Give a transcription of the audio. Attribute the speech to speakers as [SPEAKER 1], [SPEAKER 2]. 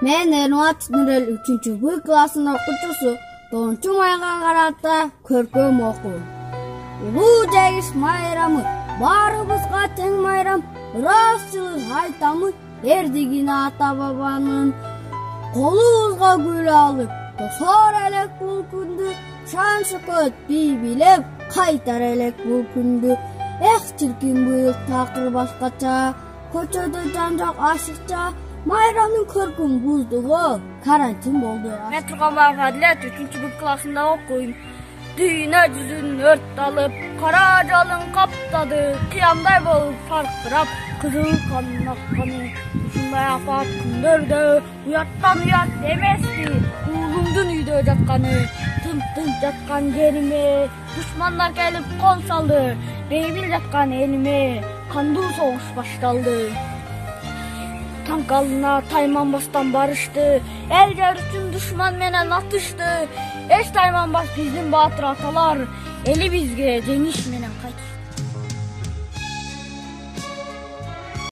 [SPEAKER 1] Мен Эрмат Нурел 3-Б классынын окуучусу 9-майга карата көркөм окуу. Улуу жеңиш майрамы баарыбызга тең майрам. Ырас жылы айтамы эрдигине ата бабанын колубузга гүл алып, тосор элек бул күндү, шан шөкөт бий билеп кайтар элек бул күндү. Эх, чиркин быйыл такыр башкача, көчөдө жан-жак ашыкча, майрамдын көркүн буздугу карантин болду.
[SPEAKER 2] Мен Турганбаев Адилет 3-Б классында окуйм. Дүйнө жүзүн өрт алып, кара жалын каптады, кыямдай болуп фаркырап, кызыл канын акканы. Ушундай апат күндөрдө уяттан уят эмеспи, уулумдун үйдө жатканы. Тынч жаткан жериме душмандар келип кол салды, бейбил жаткан элиме кандуу согуш башталды. Танк алдына тайманбастан барышты, эл жер үчүн душман менен атышты. Эч тайманбас биздин баатыр аталар, эли бизге жеңиш менен кайтышты.